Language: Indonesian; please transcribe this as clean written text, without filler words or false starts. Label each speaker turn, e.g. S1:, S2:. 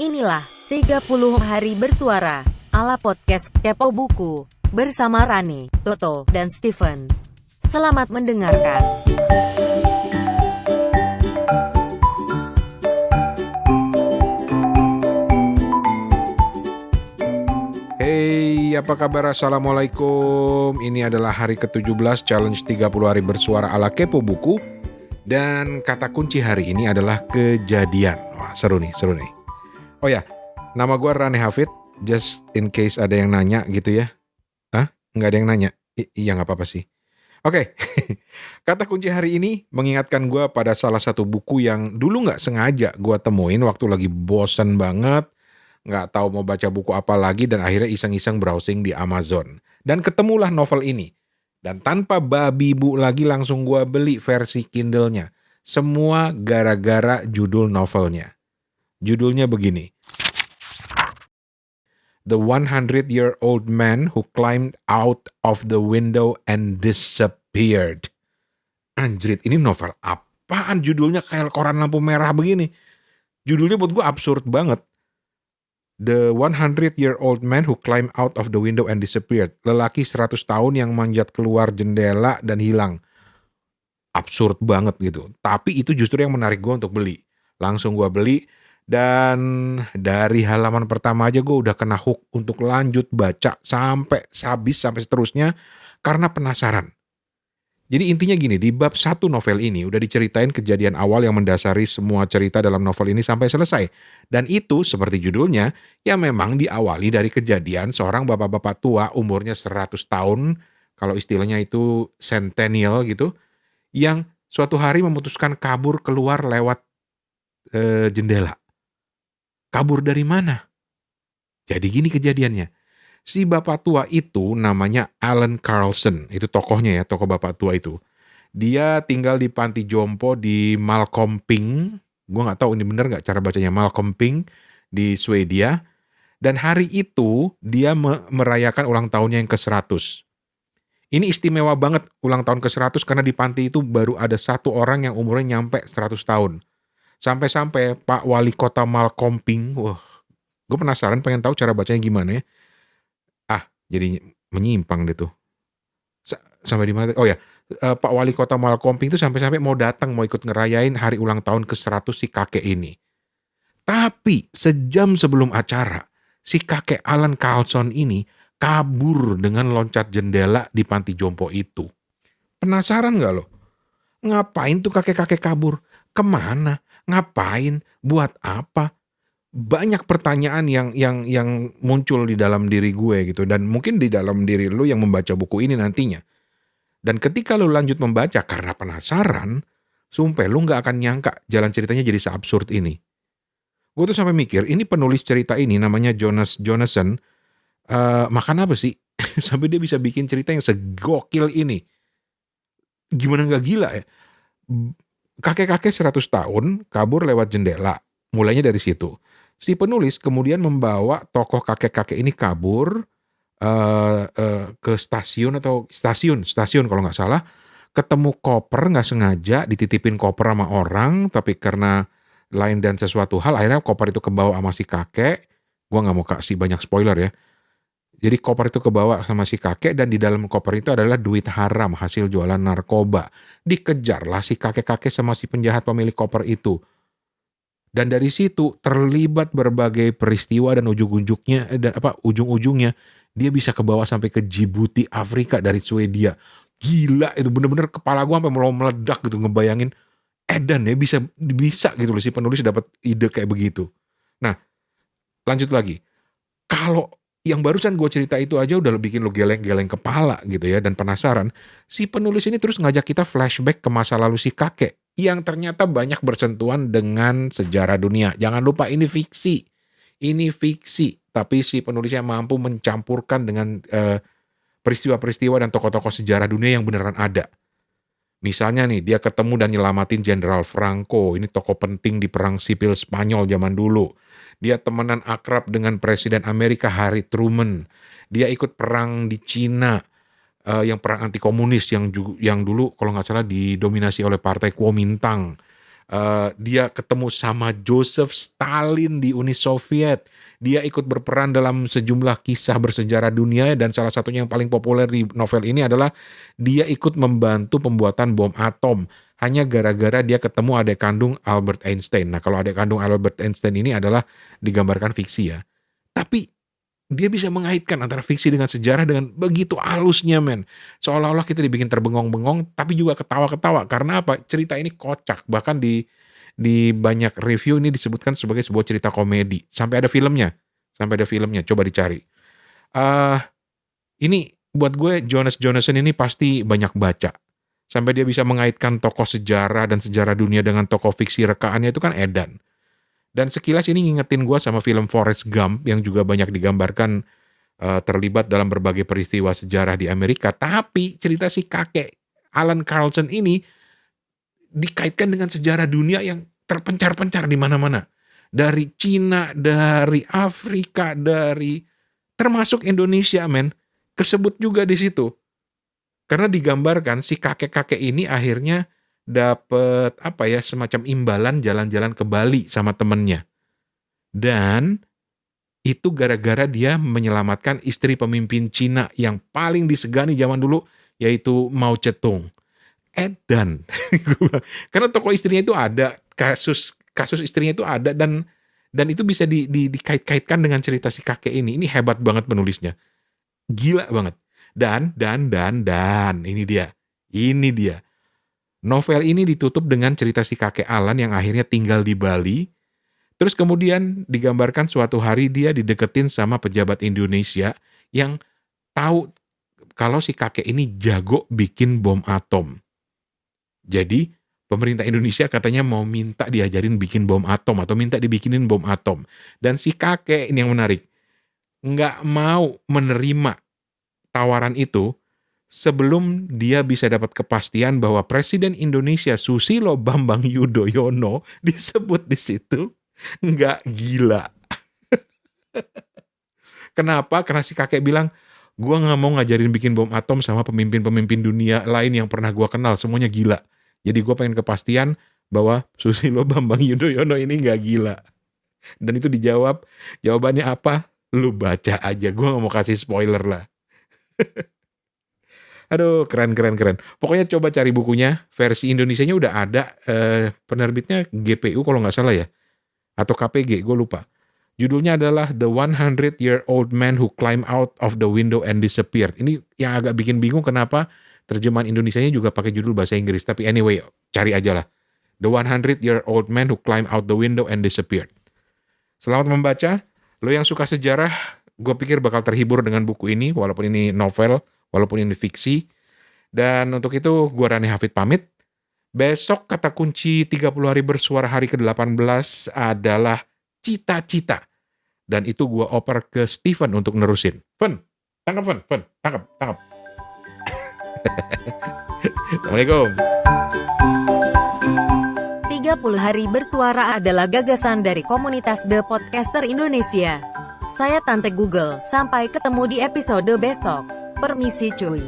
S1: Inilah 30 hari bersuara ala podcast Kepo Buku bersama Rani, Toto, dan Steven. Selamat mendengarkan.
S2: Hey, apa kabar? Assalamualaikum. Ini adalah hari ke-17 challenge 30 hari bersuara ala Kepo Buku. Dan kata kunci hari ini adalah kejadian. Wah, seru nih. Oh ya, nama gue Rani Hafid. Just in case ada yang nanya gitu ya. Hah? Nggak ada yang nanya? Iya, nggak apa-apa sih. Oke, kata kunci hari ini mengingatkan gue pada salah satu buku yang dulu nggak sengaja gue temuin waktu lagi bosen banget, nggak tahu mau baca buku apa lagi, dan akhirnya iseng-iseng browsing di Amazon. Dan ketemulah novel ini. Dan tanpa babi bu lagi langsung gue beli versi Kindle-nya. Semua gara-gara judul novelnya. Judulnya begini. The 100-Year-Old Man Who Climbed Out of the Window and Disappeared. Anjrit, ini novel apaan? Judulnya kayak koran lampu merah begini. Judulnya buat gue absurd banget. The 100-Year-Old Man Who Climbed Out of the Window and Disappeared. Lelaki 100 tahun yang manjat keluar jendela dan hilang. Absurd banget gitu. Tapi itu justru yang menarik gue untuk beli. Langsung gue beli. Dan dari halaman pertama aja gue udah kena hook untuk lanjut baca sampai habis, sampai seterusnya. Karena penasaran. Jadi intinya gini, di bab 1 novel ini udah diceritain kejadian awal yang mendasari semua cerita dalam novel ini sampai selesai. Dan itu seperti judulnya, ya memang diawali dari kejadian seorang bapak-bapak tua umurnya 100 tahun, kalau istilahnya itu centennial gitu, yang suatu hari memutuskan kabur keluar lewat jendela. Kabur dari mana? Jadi gini kejadiannya. Si bapak tua itu namanya Alan Carlson. Itu tokohnya ya, tokoh bapak tua itu. Dia tinggal di panti jompo di Malcolmping. Gue gak tahu ini bener gak cara bacanya, Malcolmping di Swedia. Dan hari itu dia merayakan ulang tahunnya yang ke-100. Ini istimewa banget ulang tahun ke-100 karena di panti itu baru ada satu orang yang umurnya nyampe 100 tahun. Sampai-sampai Pak Wali Kota Malcolmping, gue penasaran pengen tahu cara bacanya gimana ya. Jadi menyimpang deh tuh. Sampai di mana? Oh ya, Pak Wali Kota Malcolmping itu sampai-sampai mau datang, mau ikut ngerayain hari ulang tahun ke-100 si kakek ini. Tapi sejam sebelum acara, si kakek Alan Carlson ini kabur dengan loncat jendela di panti jompo itu. Penasaran gak lo? Ngapain tuh kakek-kakek kabur? Kemana? Ngapain? Buat apa? Banyak pertanyaan yang muncul di dalam diri gue gitu, dan mungkin di dalam diri lu yang membaca buku ini nantinya. Dan ketika lu lanjut membaca karena penasaran, sumpah lu nggak akan nyangka jalan ceritanya jadi seabsurd ini. Gue tuh sampai mikir, ini penulis cerita ini namanya Jonathan, makan apa sih? Sampai dia bisa bikin cerita yang segokil ini. Gimana nggak gila ya? Kakek-kakek 100 tahun kabur lewat jendela. Mulainya dari situ. Si penulis kemudian membawa tokoh kakek-kakek ini kabur ke stasiun kalau nggak salah, ketemu koper nggak sengaja, dititipin koper sama orang, tapi karena lain dan sesuatu hal akhirnya koper itu kebawa sama si kakek. Gua nggak mau kasih banyak spoiler ya. Jadi koper itu kebawa sama si kakek, dan di dalam koper itu adalah duit haram hasil jualan narkoba. Dikejarlah si kakek-kakek sama si penjahat pemilik koper itu. Dan dari situ terlibat berbagai peristiwa dan ujung-ujungnya dia bisa kebawa sampai ke Djibouti, Afrika dari Swedia. Gila, itu bener-bener kepala gue sampai mau meledak gitu ngebayangin. Edan ya bisa gitu loh si penulis dapat ide kayak begitu. Nah, lanjut lagi. Kalau yang barusan gue cerita itu aja udah bikin lo geleng-geleng kepala gitu ya, dan penasaran. Si penulis ini terus ngajak kita flashback ke masa lalu si kakek yang ternyata banyak bersentuhan dengan sejarah dunia. Jangan lupa ini fiksi. Ini fiksi, tapi si penulisnya mampu mencampurkan dengan peristiwa-peristiwa dan tokoh-tokoh sejarah dunia yang beneran ada. Misalnya nih, dia ketemu dan nyelamatin Jenderal Franco. Ini tokoh penting di perang sipil Spanyol zaman dulu. Dia temenan akrab dengan Presiden Amerika Harry Truman. Dia ikut perang di Cina, yang perang anti komunis yang dulu kalau nggak salah didominasi oleh partai Kuomintang. Dia ketemu sama Joseph Stalin di Uni Soviet. Dia ikut berperan dalam sejumlah kisah bersejarah dunia, dan salah satunya yang paling populer di novel ini adalah dia ikut membantu pembuatan bom atom hanya gara-gara dia ketemu adik kandung Albert Einstein. Nah, kalau adik kandung Albert Einstein ini adalah digambarkan fiksi ya. Tapi dia bisa mengaitkan antara fiksi dengan sejarah dengan begitu halusnya, men. Seolah-olah kita dibikin terbengong-bengong, tapi juga ketawa-ketawa. Karena apa? Cerita ini kocak. Bahkan di banyak review ini disebutkan sebagai sebuah cerita komedi. Sampai ada filmnya. Coba dicari. Ini buat gue, Jonas Jonasson ini pasti banyak baca. Sampai dia bisa mengaitkan tokoh sejarah dan sejarah dunia dengan tokoh fiksi rekaannya itu kan edan. Dan sekilas ini ngingetin gue sama film Forrest Gump yang juga banyak digambarkan terlibat dalam berbagai peristiwa sejarah di Amerika. Tapi cerita si kakek Alan Carlson ini dikaitkan dengan sejarah dunia yang terpencar-pencar di mana-mana. Dari Cina, dari Afrika, dari termasuk Indonesia, men. Kesebut juga di situ. Karena digambarkan si kakek-kakek ini akhirnya dapat semacam imbalan jalan-jalan ke Bali sama temennya. Dan itu gara-gara dia menyelamatkan istri pemimpin Cina yang paling disegani zaman dulu, yaitu Mao Zedong. Edan. Karena tokoh istrinya itu ada, kasus istrinya itu ada, dan itu bisa dikait-kaitkan dengan cerita si kakek ini. Ini hebat banget penulisnya. Gila banget. Dan ini dia. Novel ini ditutup dengan cerita si kakek Alan yang akhirnya tinggal di Bali. Terus kemudian digambarkan suatu hari dia dideketin sama pejabat Indonesia yang tahu kalau si kakek ini jago bikin bom atom. Jadi pemerintah Indonesia katanya mau minta diajarin bikin bom atom atau minta dibikinin bom atom. Dan si kakek ini yang menarik, nggak mau menerima tawaran itu sebelum dia bisa dapat kepastian bahwa Presiden Indonesia Susilo Bambang Yudhoyono disebut di situ nggak gila. Kenapa? Karena si kakek bilang, gue nggak mau ngajarin bikin bom atom sama pemimpin-pemimpin dunia lain yang pernah gue kenal, semuanya gila. Jadi gue pengen kepastian bahwa Susilo Bambang Yudhoyono ini nggak gila. Dan itu dijawab, jawabannya apa? Lu baca aja, gue nggak mau kasih spoiler lah. Aduh, keren. Pokoknya coba cari bukunya, versi Indonesianya udah ada, penerbitnya GPU kalau nggak salah ya, atau KPG, gue lupa. Judulnya adalah The 100-Year-Old Man Who Climbed Out of the Window and Disappeared. Ini yang agak bikin bingung kenapa terjemahan Indonesianya juga pakai judul bahasa Inggris. Tapi anyway, cari aja lah. The 100-Year-Old Man Who Climbed Out the Window and Disappeared. Selamat membaca. Lo yang suka sejarah, gue pikir bakal terhibur dengan buku ini, walaupun ini novel, walaupun ini fiksi. Dan untuk itu, gue Rani Hafid pamit. Besok kata kunci 30 hari bersuara hari ke-18 adalah cita-cita. Dan itu gue oper ke Steven untuk nerusin. Fen, tangkap. Assalamualaikum.
S1: 30 hari bersuara adalah gagasan dari komunitas The Podcaster Indonesia. Saya Tante Google, sampai ketemu di episode besok. Permisi cuy.